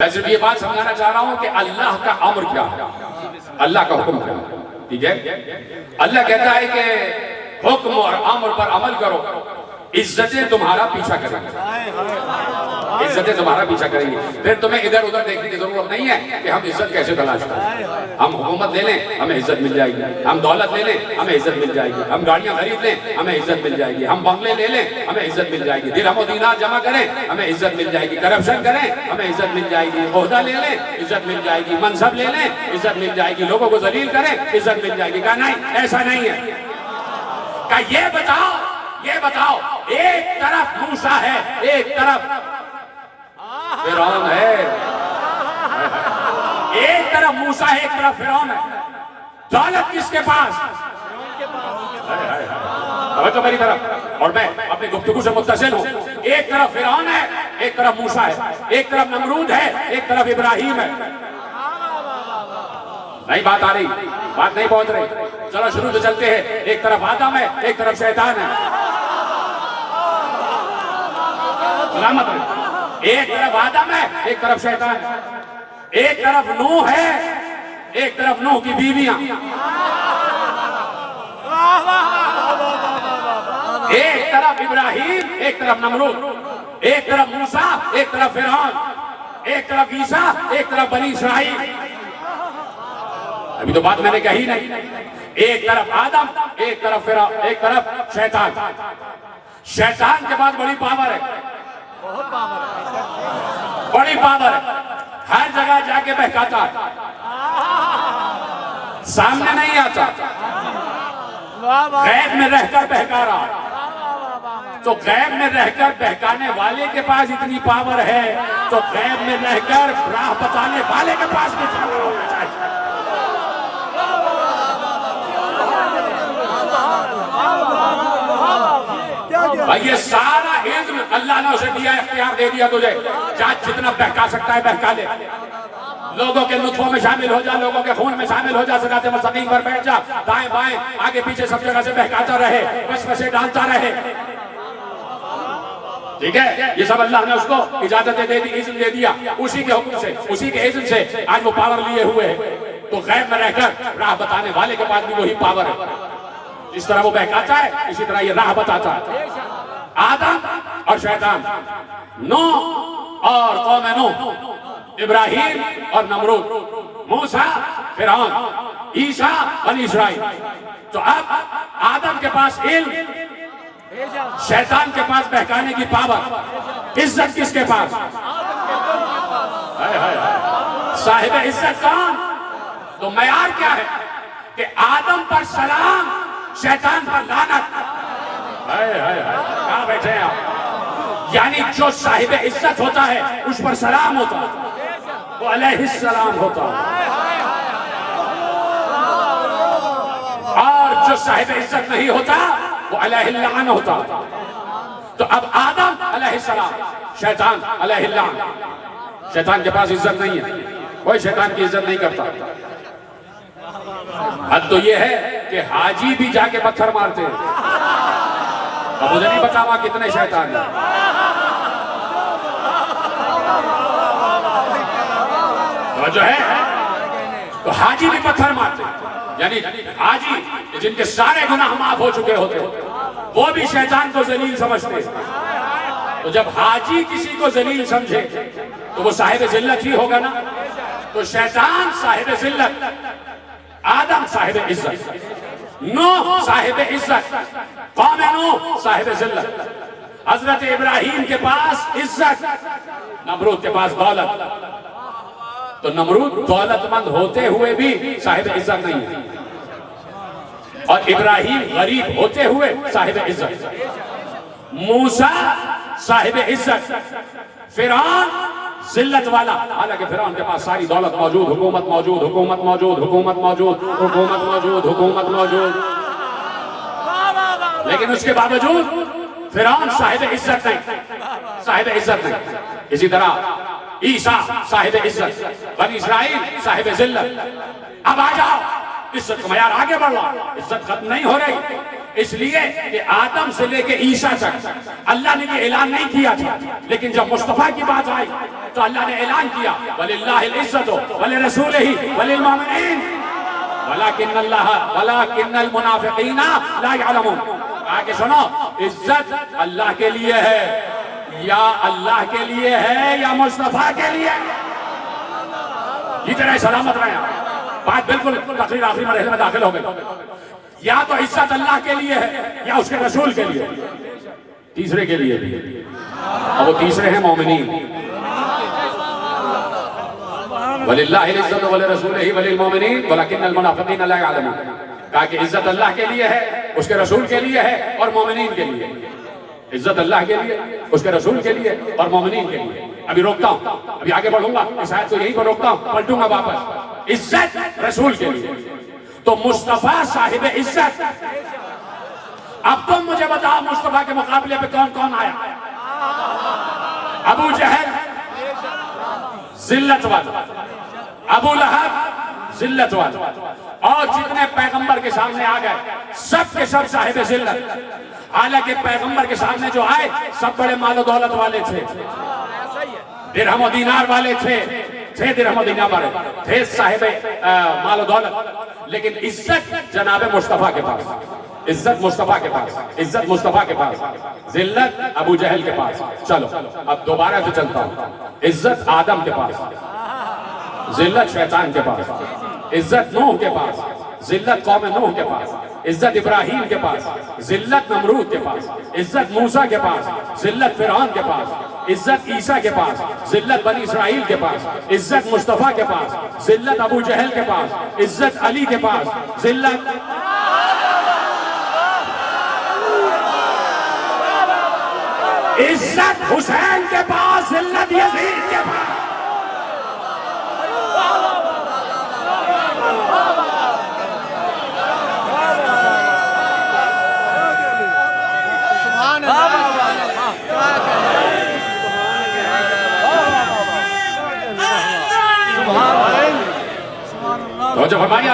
मैं सिर्फ ये बात समझाना चाह रहा हूं कि अल्लाह का अमर क्या है, अल्लाह का हुक्म क्या है। ठीक है, अल्लाह कहता है कि हुक्म और अमर पर अमल करो, इज्जतें तुम्हारा पीछा करेंगी, इज्जतें तुम्हारा पीछा करेंगी। फिर तुम्हें इधर उधर देखने की जरूरत नहीं है कि हम इज्जत कैसे तलाश करें। हम हुकूमत ले लें, हमें इज्जत मिल जाएगी। हम दौलत ले लें, हमें इज्जत मिल जाएगी। हम गाड़ियां खरीद लें, हमें इज्जत मिल जाएगी। हम बंगले ले लें, हमें इज्जत मिल जाएगी। दिरहम दीनार जमा करें, हमें इज्जत मिल जाएगी। करप्शन करें, हमें इज्जत मिल जाएगी। ओहदा ले लें, इज्जत मिल जाएगी। मनसब ले लें, इज्जत मिल जाएगी। लोगों को जलील करें, इज्जत मिल जाएगी। कहा नहीं, ऐसा नहीं है। कहा ये बताओ, एक तरफ मूसा है, एक तरफ फिरौन है। एक तरफ मूसा है, एक तरफ फिरौन है। दौलत किसके पास? तो मेरी तरफ, और मैं अपनी गुफ्तगू से मुत्तसिल हूं। एक तरफ फिरौन है, एक तरफ मूसा है। एक तरफ नमरूद है, एक तरफ इब्राहिम है। नहीं बात आ रही, बात नहीं पहुंच रही। चलो शुरू से चलते हैं। एक तरफ आदम है, एक तरफ शैतान है। एक तरफ आदम है, एक तरफ शैतान है। एक तरफ नूह है, एक तरफ नूह की बीवियां। एक तरफ इब्राहिम, एक तरफ नमरूद। एक तरफ मूसा, एक तरफ फिरौन। एक तरफ ईसा, एक तरफ बनी इसराइल। अभी तो बात मैंने कही नहीं। एक तरफ आदम, एक तरफ फिरौन, एक तरफ शैतान। शैतान के पास बड़ी पावर है, बड़ी पावर है। हर जगह जाके बहकाता है, सामने नहीं आता, गैब में रहकर बहका रहा। तो गैब में रहकर बहकाने वाले के पास इतनी पावर है, तो गैब में रहकर राह बताने वाले के पास भी पावर होना चाहिए। भाई ये सारा इल्म अल्लाह ने उसे दिया, इख्तियार दे दिया तुझे। चाहे जितना बहका सकता है बहका ले। लोगों के नुत्फों में शामिल हो जा, लोगों के खून में शामिल हो जा, सिराते मुस्तकीम पर बैठ जा, दाएं बाएं आगे पीछे सब जगह से बहकाता रहे, वसवसे डालता रहे। ठीक है, ये सब अल्लाह ने उसको इजाजतें दे दी, इज़्न दे दिया। उसी के हुक्म से, उसी के इज़्न से आज वो पावर लिए हुए है। तो गैब में रहकर राह बताने वाले के पास भी वही पावर है। इस तरह वो बहकाता है, इसी तरह ये राह बताता है। आदम और शैतान, नूह और कौम नूह, इब्राहिम और नमरूद, मूसा फिरौन, ईसा बनी इसराइल। तो अब आदम के पास इल्म, शैतान के पास बहकाने की पावर। इज्जत किसके पास? साहिब इज्जत कौन? तो मयार क्या है कि आदम पर सलाम, शैतान पर लानत। कहां बैठे हैं आप? यानी जो साहिब इज्जत होता है उस पर सलाम होता है, वो अलैहिस्सलाम होता है। और जो साहिब इज्जत नहीं होता वो अलैहिल्लान होता है। तो अब आदम अलैहिस्सलाम, शैतान अलैहिल्लान। शैतान के पास इज्जत नहीं है, कोई शैतान की इज्जत नहीं करता। हद तो ये है कि हाजी भी जाके पत्थर मारते हैं। अब मुझे नहीं पता वहां कितने शैतान हैं। तो जो है तो हाजी भी पत्थर मारते हैं। यानी हाजी जिनके सारे गुनाह माफ हो चुके होते हैं, वो भी शैतान को जलील समझते हैं। तो जब हाजी किसी को जलील समझे तो वो साहिब जिल्लत ही होगा ना। तो शैतान साहिब जिल्लत, आदम साहिब इज्जत, नूह साहिब इज्जत, कौम नूह साहिब जिल्लत। हजरत इब्राहिम के पास इज्जत, नमरूद के पास दौलत। तो नमरूद दौलतमंद होते हुए भी साहिब इज्जत नहीं है, और इब्राहिम गरीब होते हुए साहिब इज्जत। मूसा साहिब इज्जत, फिरौन जिल्लत वाला। हालांकि फिरौन के पास सारी दौलत मौजूद, हुकूमत मौजूद, हुकूमत मौजूद, हुकूमत मौजूद, हुकूमत मौजूद, हुकूमत मौजूद, लेकिन उसके बावजूद फिरौन साहिब इज्जत नहीं, साहिब इज्जत नहीं। इसी तरह ईसा साहिब इज्जत, बनी इसराइल साहिब जिल्लत। अब आ जाओ, इज्जत का मयार आगे बढ़ रहा, इज्जत खत्म नहीं हो रही। इसलिए कि आदम से लेके ईसा तक अल्लाह ने ये ऐलान नहीं किया था, लेकिन जब मुस्तफा की बात आई तो अल्लाह ने ऐलान किया वलिल्लाहिल इज्जतु वलिरसूलिही वलिल मुमिनीन वलाकिन्नल मुनाफिकीना ला यअलमून। आगे सुनो, इज्जत अल्लाह के लिए है, या अल्लाह के लिए है या मुस्तफा के लिए? इतना सलामत रहे। बात बिल्कुल तकरीर आखिरी मरहले में दाखिल हो गई। या तो इज्जत अल्लाह के लिए है या उसके रसूल के लिए, तीसरे के लिए भी, और वो तीसरे हैं मोमिनीन। वलिल्लाहिल इज्जतु वलिरसूलिही वलिल मुमिनीन वलाकिन्नल मुनाफिकीना ला यअलमून। कहा कि इज्जत अल्लाह के लिए है, उसके रसूल के लिए है और मोमिनीन के लिए। इज्जत अल्लाह के लिए, उसके रसूल के लिए और मोमिनीन के लिए। अभी रोकता हूं, अभी आगे बढ़ूंगा, इस आयत को यहीं पर रोकता हूं, पलटूंगा वापस। इज्जत रसूल के लिए, तो मुस्तफा साहिब इज्जत। अब तुम मुझे बताओ मुस्तफा के मुकाबले पे कौन कौन आया? अबू जहल जिल्लत वाला, अबू लहब जिल्लत वाला, और जितने पैगंबर के सामने आ गए सब के सब साहिब जिल्लत। हालांकि पैगंबर के सामने जो आए सब बड़े मालो दौलत वाले थे, दिरहम और दीनार वाले थे दिरहम और दीनार वाले थे, साहिब मालो दौलत। लेकिन इज्जत जनाब मुस्तफा के पास, इज्जत मुस्तफा के पास, इज्जत मुस्तफा के पास, जिल्लत अबू जहल के पास। चलो अब दोबारा से चलता हूं। इज्जत आदम के पास, जिल्लत शैतान के पास। इज्जत नूह के पास, जिल्लत कौम नूह के पास। इज्जत इब्राहीम के पास, जिल्लत नमरूद के पास। इज्जत मूसा के पास, जिल्लत फिरौन के पास। इज्जत ईसा के पास, जिल्लत बनी इसराइल के पास। इज्जत मुस्तफा के पास, जिल्लत अबू जहल के पास। इज्जत अली के पास, जिल्लत इज्जत हुसैन के पास, जिल्लत यजीद के पास। तो जब हमारी